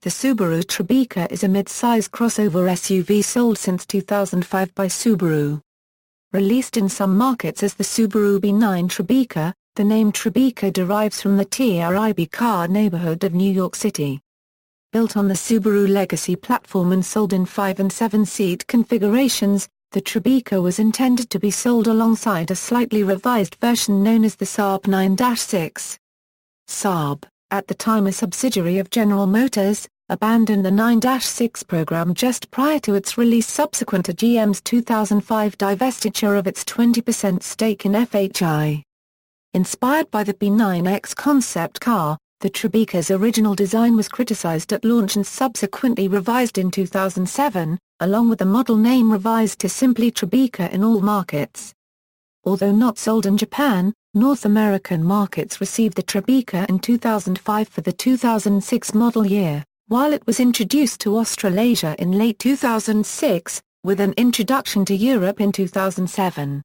The Subaru Tribeca is a mid-size crossover SUV sold since 2005 by Subaru. Released in some markets as the Subaru B9 Tribeca, the name Tribeca derives from the Tribe car neighborhood of New York City. Built on the Subaru Legacy platform and sold in 5- and 7-seat configurations, the Tribeca was intended to be sold alongside a slightly revised version known as the Saab 9-6. Saab, at the time a subsidiary of General Motors, abandoned the 9-6 program just prior to its release subsequent to GM's 2005 divestiture of its 20% stake in FHI. Inspired by the B9X concept car, the Tribeca's original design was criticized at launch and subsequently revised in 2007, along with the model name revised to simply Tribeca in all markets. Although not sold in Japan, North American markets received the Tribeca in 2005 for the 2006 model year, while it was introduced to Australasia in late 2006, with an introduction to Europe in 2007.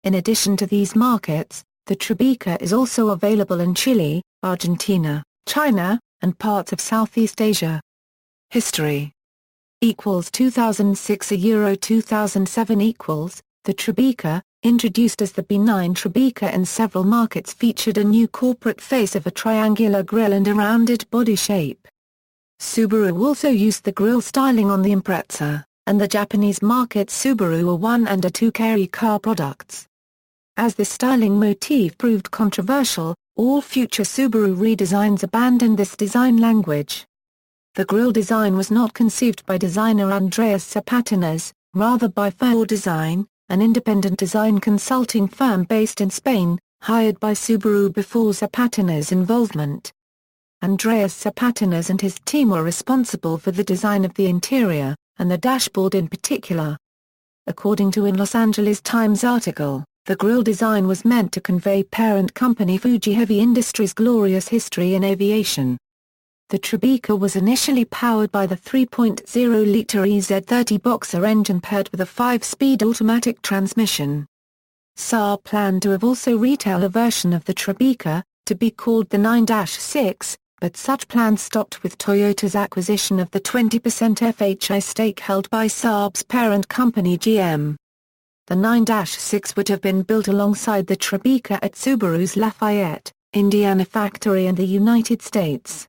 In addition to these markets, the Tribeca is also available in Chile, Argentina, China, and parts of Southeast Asia. History = 2006 Euro 2007 = The Tribeca, introduced as the B9 Tribeca in several markets, featured a new corporate face of a triangular grille and a rounded body shape. Subaru also used the grille styling on the Impreza, and the Japanese market Subaru A1 and A2 carry car products. As this styling motif proved controversial, all future Subaru redesigns abandoned this design language. The grille design was not conceived by designer Andreas Zapatinas, rather by Ford Design, an independent design consulting firm based in Spain, hired by Subaru before Zapatina's involvement. Andreas Zapatinas and his team were responsible for the design of the interior, and the dashboard in particular. According to a Los Angeles Times article, the grille design was meant to convey parent company Fuji Heavy Industries' glorious history in aviation. The Tribeca was initially powered by the 3.0-liter EZ30 boxer engine paired with a 5-speed automatic transmission. Saab planned to have also retail a version of the Tribeca, to be called the 9-6, but such plans stopped with Toyota's acquisition of the 20% FHI stake held by Saab's parent company GM. The 9-6 would have been built alongside the Tribeca at Subaru's Lafayette, Indiana factory in the United States.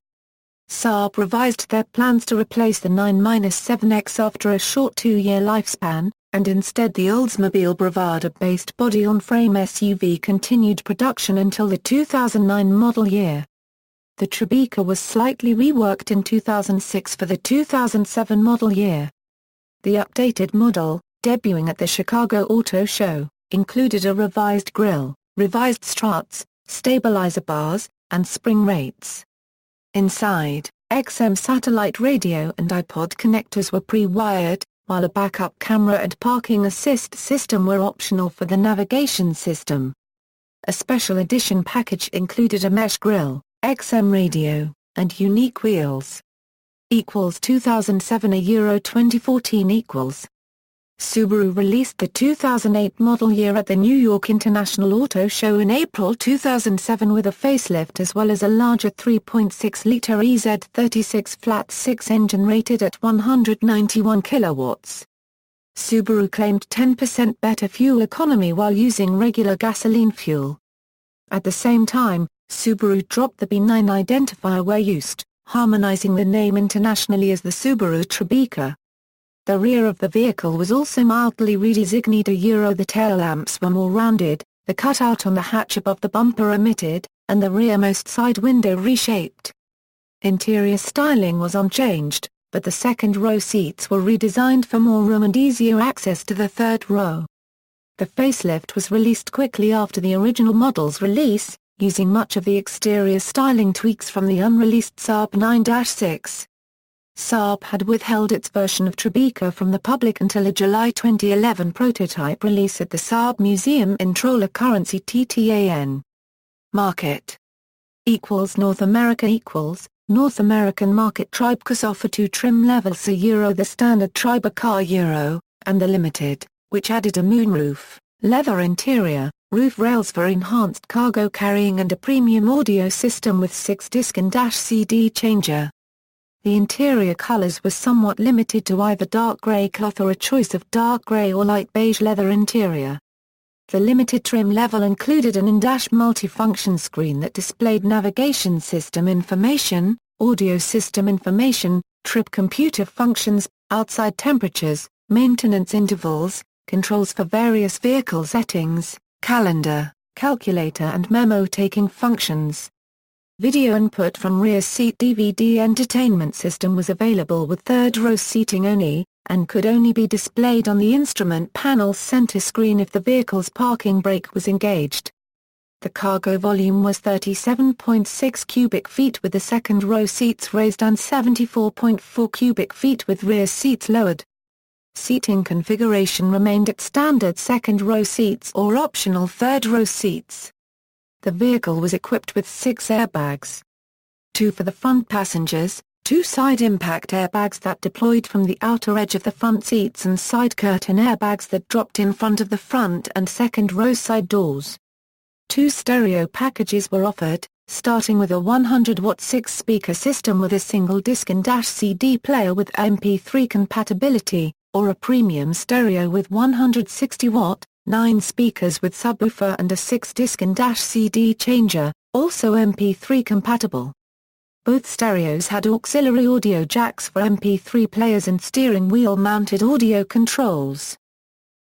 Saab revised their plans to replace the 9-7X after a short 2-year lifespan, and instead the Oldsmobile Bravada-based body-on-frame SUV continued production until the 2009 model year. The Tribeca was slightly reworked in 2006 for the 2007 model year. The updated model, debuting at the Chicago Auto Show, included a revised grille, revised struts, stabilizer bars, and spring rates. Inside, XM satellite radio and iPod connectors were pre-wired, while a backup camera and parking assist system were optional for the navigation system. A special edition package included a mesh grille, XM radio, and unique wheels. = 2007 Euro 2014 = Subaru released the 2008 model year at the New York International Auto Show in April 2007 with a facelift as well as a larger 3.6-liter EZ36 flat-6 engine rated at 191 kilowatts. Subaru claimed 10% better fuel economy while using regular gasoline fuel. At the same time, Subaru dropped the B9 identifier where used, harmonizing the name internationally as the Subaru Tribeca. The rear of the vehicle was also mildly redesignated the tail lamps were more rounded, the cutout on the hatch above the bumper omitted, and the rearmost side window reshaped. Interior styling was unchanged, but the second-row seats were redesigned for more room and easier access to the third row. The facelift was released quickly after the original model's release, using much of the exterior styling tweaks from the unreleased Saab 9-6. Saab had withheld its version of Tribeca from the public until a July 2011 prototype release at the Saab Museum in Troller Currency TTAN. Market = North America = North American market Tribecas offer 2 trim levels: the standard Tribeca Euro, and the Limited, which added a moonroof, leather interior, roof rails for enhanced cargo carrying and a premium audio system with 6-disc and CD changer. The interior colors were somewhat limited to either dark gray cloth or a choice of dark gray or light beige leather interior. The limited trim level included an in-dash multifunction screen that displayed navigation system information, audio system information, trip computer functions, outside temperatures, maintenance intervals, controls for various vehicle settings, calendar, calculator and memo-taking functions. Video input from rear seat DVD entertainment system was available with third-row seating only, and could only be displayed on the instrument panel's center screen if the vehicle's parking brake was engaged. The cargo volume was 37.6 cubic feet with the second-row seats raised and 74.4 cubic feet with rear seats lowered. Seating configuration remained at standard second-row seats or optional third-row seats. The vehicle was equipped with 6 airbags. 2 for the front passengers, 2 side impact airbags that deployed from the outer edge of the front seats and side curtain airbags that dropped in front of the front and second row side doors. 2 stereo packages were offered, starting with a 100-watt 6-speaker system with a single disc and CD player with MP3 compatibility, or a premium stereo with 160-watt, 9 speakers with subwoofer and a 6-disc and CD changer, also MP3 compatible. Both stereos had auxiliary audio jacks for MP3 players and steering wheel-mounted audio controls.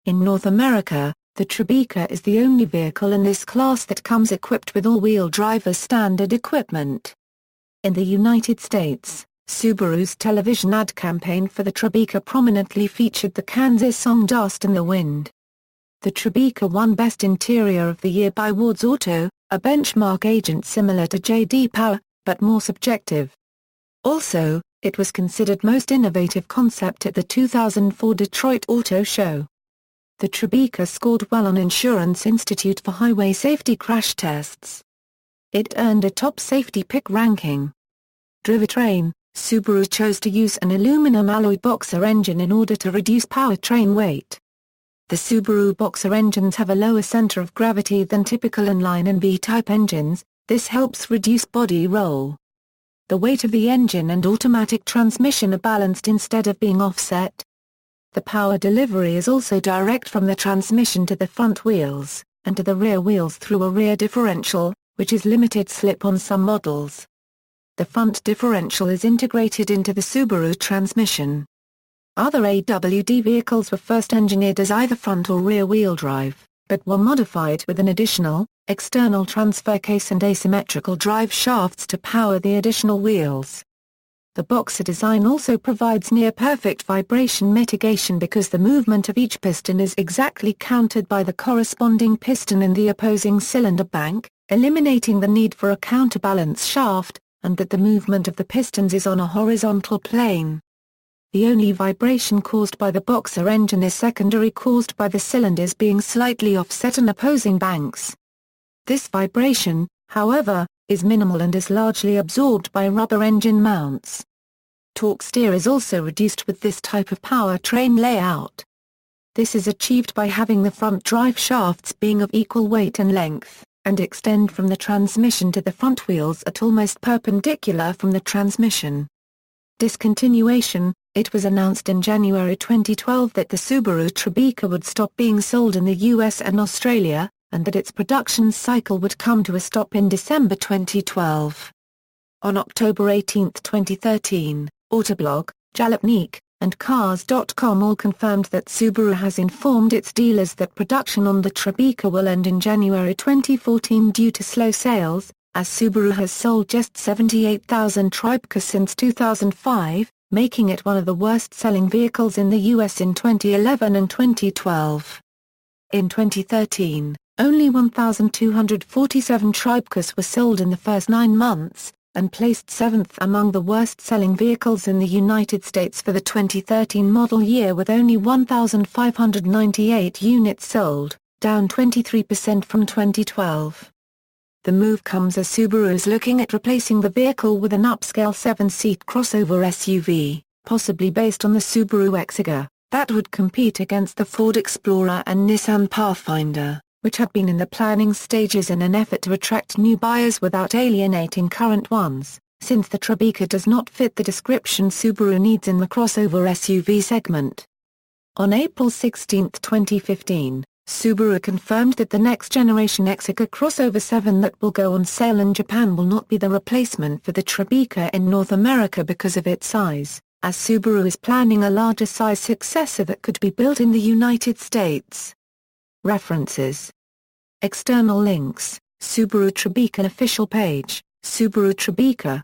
In North America, the Tribeca is the only vehicle in this class that comes equipped with all-wheel drive as standard equipment. In the United States, Subaru's television ad campaign for the Tribeca prominently featured the Kansas song Dust in the Wind. The Tribeca won Best Interior of the Year by Ward's Auto, a benchmark agent similar to J.D. Power, but more subjective. Also, it was considered most innovative concept at the 2004 Detroit Auto Show. The Tribeca scored well on Insurance Institute for Highway Safety crash tests. It earned a top safety pick ranking. Drivetrain, Subaru chose to use an aluminum alloy boxer engine in order to reduce powertrain weight. The Subaru boxer engines have a lower center of gravity than typical inline and V-type engines. This helps reduce body roll. The weight of the engine and automatic transmission are balanced instead of being offset. The power delivery is also direct from the transmission to the front wheels, and to the rear wheels through a rear differential, which is limited slip on some models. The front differential is integrated into the Subaru transmission. Other AWD vehicles were first engineered as either front or rear wheel drive, but were modified with an additional, external transfer case and asymmetrical drive shafts to power the additional wheels. The boxer design also provides near-perfect vibration mitigation because the movement of each piston is exactly countered by the corresponding piston in the opposing cylinder bank, eliminating the need for a counterbalance shaft, and that the movement of the pistons is on a horizontal plane. The only vibration caused by the boxer engine is secondary, caused by the cylinders being slightly offset on opposing banks. This vibration, however, is minimal and is largely absorbed by rubber engine mounts. Torque steer is also reduced with this type of powertrain layout. This is achieved by having the front drive shafts being of equal weight and length, and extend from the transmission to the front wheels at almost perpendicular from the transmission. Discontinuation. It was announced in January 2012 that the Subaru Tribeca would stop being sold in the US and Australia, and that its production cycle would come to a stop in December 2012. On October 18, 2013, Autoblog, Jalopnik, and Cars.com all confirmed that Subaru has informed its dealers that production on the Tribeca will end in January 2014 due to slow sales, as Subaru has sold just 78,000 Tribecas since 2005, making it one of the worst-selling vehicles in the US in 2011 and 2012. In 2013, only 1,247 Tribecas were sold in the first 9 months, and placed 7th among the worst-selling vehicles in the United States for the 2013 model year with only 1,598 units sold, down 23% from 2012. The move comes as Subaru is looking at replacing the vehicle with an upscale 7-seat crossover SUV, possibly based on the Subaru Exige, that would compete against the Ford Explorer and Nissan Pathfinder, which had been in the planning stages in an effort to attract new buyers without alienating current ones. since the Tribeca does not fit the description Subaru needs in the crossover SUV segment. On April 16, 2015, Subaru confirmed that the next-generation Exige crossover 7 that will go on sale in Japan will not be the replacement for the Tribeca in North America because of its size, as Subaru is planning a larger-size successor that could be built in the United States. References. External links: Subaru Tribeca official page, Subaru Tribeca,